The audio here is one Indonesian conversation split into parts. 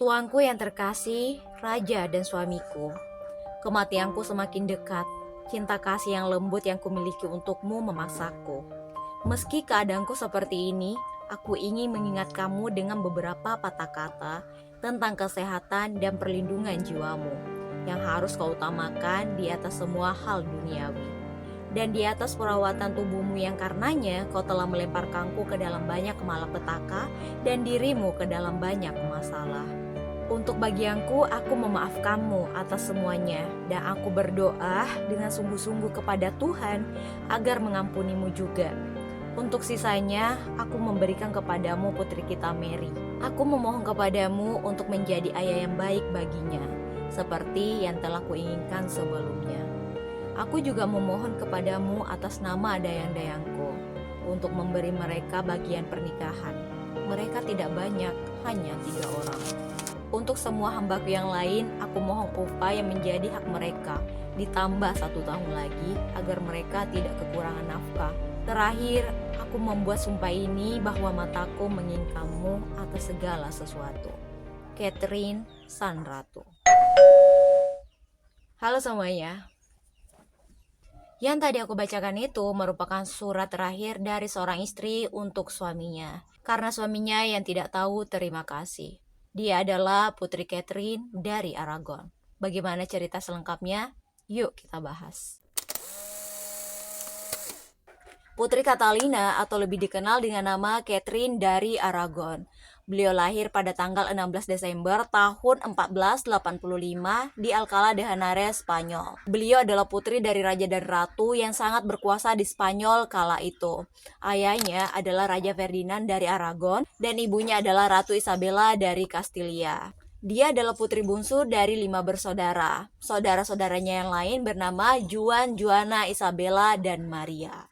Tuanku yang terkasih, raja dan suamiku, kematianku semakin dekat. Cinta kasih yang lembut yang kumiliki untukmu memaksaku. Meski keadaanku seperti ini, aku ingin mengingat kamu dengan beberapa patah kata tentang kesehatan dan perlindungan jiwamu yang harus kau utamakan di atas semua hal duniawi. Dan di atas perawatan tubuhmu yang karenanya kau telah melemparkanku ke dalam banyak malapetaka dan dirimu ke dalam banyak masalah. Untuk bagianku, aku memaafkanmu atas semuanya, dan aku berdoa dengan sungguh-sungguh kepada Tuhan agar mengampunimu juga. Untuk sisanya, aku memberikan kepadamu putri kita Mary. Aku memohon kepadamu untuk menjadi ayah yang baik baginya, seperti yang telah kuinginkan sebelumnya. Aku juga memohon kepadamu atas nama dayang-dayangku, untuk memberi mereka bagian pernikahan. Mereka tidak banyak, hanya 3 orang. Untuk semua hambaku yang lain, aku mohon upah yang menjadi hak mereka, ditambah 1 tahun lagi, agar mereka tidak kekurangan nafkah. Terakhir, aku membuat sumpah ini bahwa mataku menginginkanmu atas segala sesuatu. Catherine, Sang Ratu. Halo semuanya. Yang tadi aku bacakan itu merupakan surat terakhir dari seorang istri untuk suaminya, karena suaminya yang tidak tahu terima kasih. Dia adalah Putri Catherine dari Aragon. Bagaimana cerita selengkapnya? Yuk kita bahas. Putri Catalina atau lebih dikenal dengan nama Catherine dari Aragon. Beliau lahir pada tanggal 16 Desember tahun 1485 di Alcalá de Henares, Spanyol. Beliau adalah putri dari raja dan ratu yang sangat berkuasa di Spanyol kala itu. Ayahnya adalah Raja Ferdinand dari Aragon dan ibunya adalah Ratu Isabella dari Kastilia. Dia adalah putri bungsu dari 5 bersaudara. Saudara-saudaranya yang lain bernama Juan, Joanna, Isabella, dan Maria.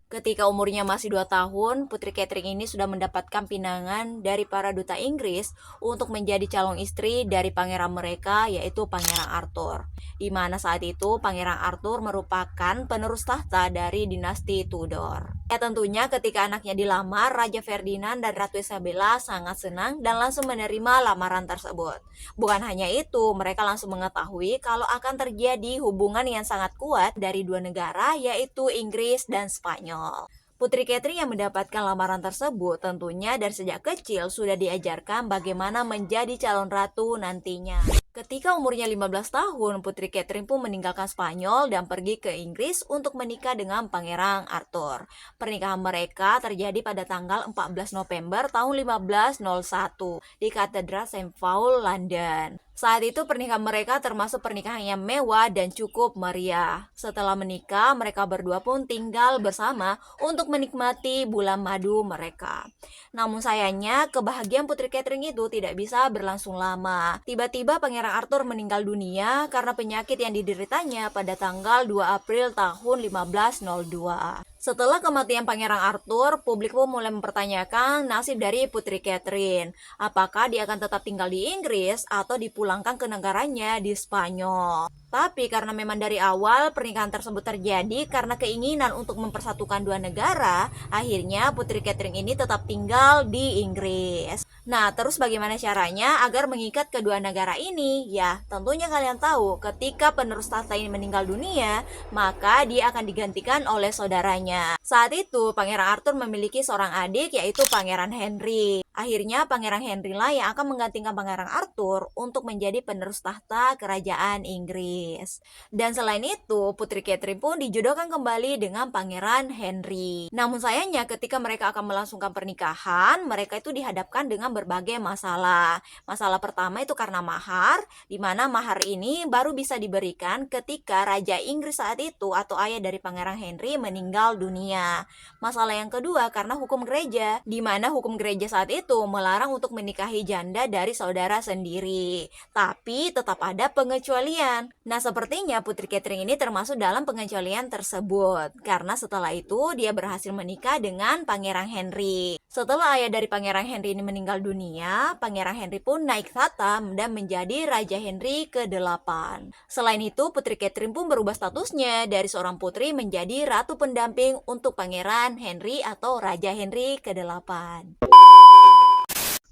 Ketika umurnya masih 2 tahun, Putri Catherine ini sudah mendapatkan pinangan dari para duta Inggris untuk menjadi calon istri dari pangeran mereka, yaitu Pangeran Arthur. Di mana saat itu Pangeran Arthur merupakan penerus tahta dari dinasti Tudor. Ya tentunya ketika anaknya dilamar, Raja Ferdinand dan Ratu Isabella sangat senang dan langsung menerima lamaran tersebut. Bukan hanya itu, mereka langsung mengetahui kalau akan terjadi hubungan yang sangat kuat dari 2 negara, yaitu Inggris dan Spanyol. Putri Catherine yang mendapatkan lamaran tersebut tentunya dari sejak kecil sudah diajarkan bagaimana menjadi calon ratu nantinya. Ketika umurnya 15 tahun, Putri Catherine pun meninggalkan Spanyol dan pergi ke Inggris untuk menikah dengan Pangeran Arthur. Pernikahan mereka terjadi pada tanggal 14 November tahun 1501 di Katedral St. Paul, London. Saat itu pernikahan mereka termasuk pernikahan yang mewah dan cukup meriah. Setelah menikah, mereka berdua pun tinggal bersama untuk menikmati bulan madu mereka. Namun sayangnya, kebahagiaan Putri Catherine itu tidak bisa berlangsung lama. Tiba-tiba Pangeran Arthur meninggal dunia karena penyakit yang dideritanya pada tanggal 2 April tahun 1502. Setelah kematian Pangeran Arthur, publik pun mulai mempertanyakan nasib dari Putri Catherine. Apakah dia akan tetap tinggal di Inggris atau dipulangkan ke negaranya di Spanyol? Tapi karena memang dari awal pernikahan tersebut terjadi karena keinginan untuk mempersatukan 2 negara, akhirnya Putri Catherine ini tetap tinggal di Inggris. Nah, terus bagaimana caranya agar mengikat kedua negara ini? Ya, tentunya kalian tahu, ketika penerus tahta ini meninggal dunia, maka dia akan digantikan oleh saudaranya. Saat itu, Pangeran Arthur memiliki seorang adik, yaitu Pangeran Henry. Akhirnya, Pangeran Henry lah yang akan menggantikan Pangeran Arthur untuk menjadi penerus tahta kerajaan Inggris. Dan selain itu, Putri Catherine pun dijodohkan kembali dengan Pangeran Henry. Namun sayangnya, ketika mereka akan melangsungkan pernikahan, mereka itu dihadapkan dengan berbagai masalah. Masalah pertama itu karena mahar, di mana mahar ini baru bisa diberikan ketika Raja Inggris saat itu atau ayah dari Pangeran Henry meninggal dunia. Masalah yang kedua karena hukum gereja, di mana hukum gereja saat itu melarang untuk menikahi janda dari saudara sendiri. Tapi tetap ada pengecualian. Nah, sepertinya Putri Catherine ini termasuk dalam pengecualian tersebut, karena setelah itu dia berhasil menikah dengan Pangeran Henry. Setelah ayah dari Pangeran Henry ini meninggal dunia, Pangeran Henry pun naik tahta dan menjadi Raja Henry ke-8. Selain itu, Putri Catherine pun berubah statusnya dari seorang putri menjadi ratu pendamping untuk Pangeran Henry atau Raja Henry ke-8.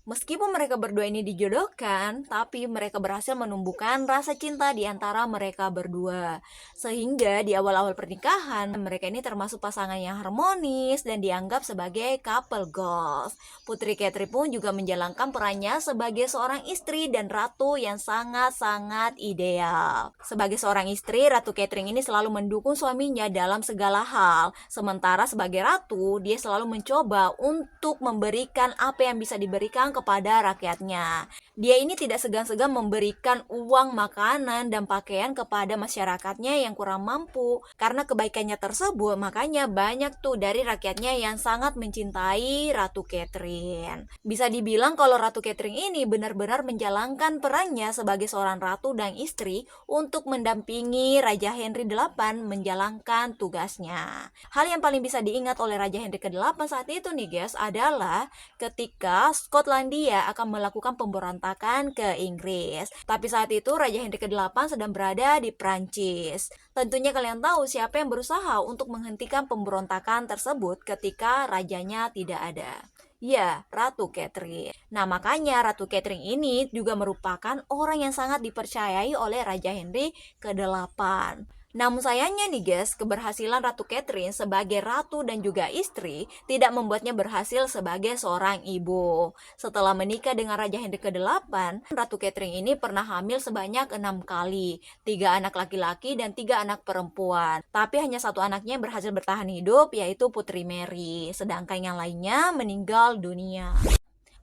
Meskipun mereka berdua ini dijodohkan, tapi mereka berhasil menumbuhkan rasa cinta di antara mereka berdua. Sehingga di awal-awal pernikahan, mereka ini termasuk pasangan yang harmonis dan dianggap sebagai couple goals. Putri Catherine pun juga menjalankan perannya sebagai seorang istri dan ratu yang sangat-sangat ideal. Sebagai seorang istri, Ratu Catherine ini selalu mendukung suaminya dalam segala hal. Sementara sebagai ratu, dia selalu mencoba untuk memberikan apa yang bisa diberikan kepada rakyatnya. Dia ini tidak segan-segan memberikan uang, makanan, dan pakaian kepada masyarakatnya yang kurang mampu. Karena kebaikannya tersebut, makanya banyak tuh dari rakyatnya yang sangat mencintai Ratu Catherine. Bisa dibilang kalau Ratu Catherine ini benar-benar menjalankan perannya sebagai seorang ratu dan istri untuk mendampingi Raja Henry VIII menjalankan tugasnya. Hal yang paling bisa diingat oleh Raja Henry VIII saat itu nih guys adalah ketika Skotlandia akan melakukan pemberontakan ke Inggris. Tapi saat itu Raja Henry VIII sedang berada di Prancis. Tentunya kalian tahu siapa yang berusaha untuk menghentikan pemberontakan tersebut ketika rajanya tidak ada. Ya, Ratu Catherine. Nah, makanya Ratu Catherine ini juga merupakan orang yang sangat dipercayai oleh Raja Henry ke-8. Namun sayangnya nih guys, keberhasilan Ratu Catherine sebagai ratu dan juga istri tidak membuatnya berhasil sebagai seorang ibu. Setelah menikah dengan Raja Henry ke-8, Ratu Catherine ini pernah hamil sebanyak 6 kali, 3 anak laki-laki dan 3 anak perempuan. Tapi hanya satu anaknya yang berhasil bertahan hidup, yaitu Putri Mary, sedangkan yang lainnya meninggal dunia.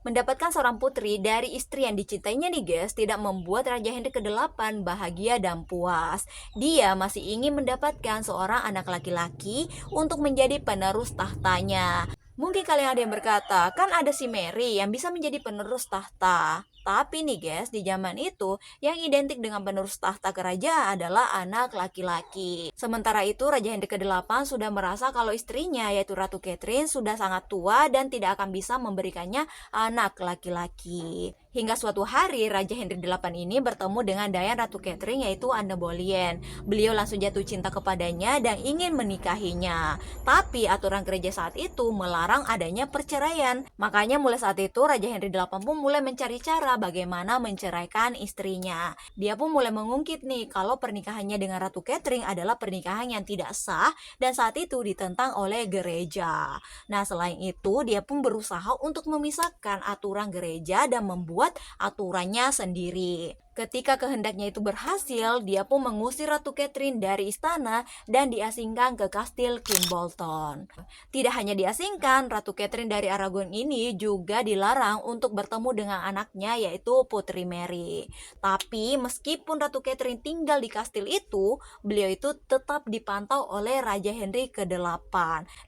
Mendapatkan seorang putri dari istri yang dicintainya nih guys tidak membuat Raja Henry ke-8 bahagia dan puas. Dia masih ingin mendapatkan seorang anak laki-laki untuk menjadi penerus tahtanya. Mungkin kalian ada yang berkata, kan ada si Mary yang bisa menjadi penerus tahta. Tapi nih guys, di zaman itu yang identik dengan penerus tahta kerajaan adalah anak laki-laki. Sementara itu Raja Henry ke-8 sudah merasa kalau istrinya yaitu Ratu Catherine sudah sangat tua dan tidak akan bisa memberikannya anak laki-laki. Hingga suatu hari Raja Henry VIII ini bertemu dengan Dayan Ratu Catherine yaitu Anne Boleyn. Beliau langsung jatuh cinta kepadanya dan ingin menikahinya. Tapi aturan gereja saat itu melarang adanya perceraian. Makanya mulai saat itu Raja Henry VIII pun mulai mencari cara bagaimana menceraikan istrinya. Dia pun mulai mengungkit nih kalau pernikahannya dengan Ratu Catherine adalah pernikahan yang tidak sah dan saat itu ditentang oleh gereja. Nah, selain itu dia pun berusaha untuk memisahkan aturan gereja dan membuat aturannya sendiri. Ketika kehendaknya itu berhasil, dia pun mengusir Ratu Catherine dari istana dan diasingkan ke kastil Kimbolton. Tidak hanya diasingkan, Ratu Catherine dari Aragon ini juga dilarang untuk bertemu dengan anaknya yaitu Putri Mary. Tapi meskipun Ratu Catherine tinggal di kastil itu, beliau itu tetap dipantau oleh Raja Henry ke-8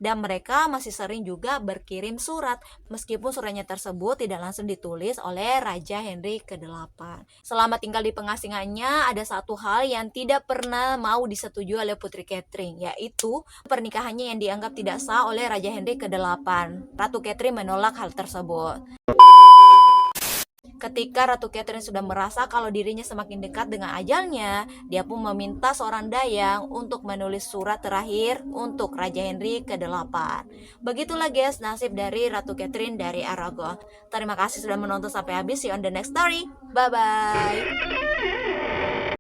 dan mereka masih sering juga berkirim surat meskipun suratnya tersebut tidak langsung ditulis oleh Raja Henry ke-8. Selama tinggal di pengasingannya, ada satu hal yang tidak pernah mau disetujui oleh Putri Catherine, yaitu pernikahannya yang dianggap tidak sah oleh Raja Henry ke-8. Ratu Catherine menolak hal tersebut. Ketika Ratu Catherine sudah merasa kalau dirinya semakin dekat dengan ajalnya, dia pun meminta seorang dayang untuk menulis surat terakhir untuk Raja Henry ke-8. Begitulah guys nasib dari Ratu Catherine dari Aragon. Terima kasih sudah menonton sampai habis. See you on the next story. Bye-bye.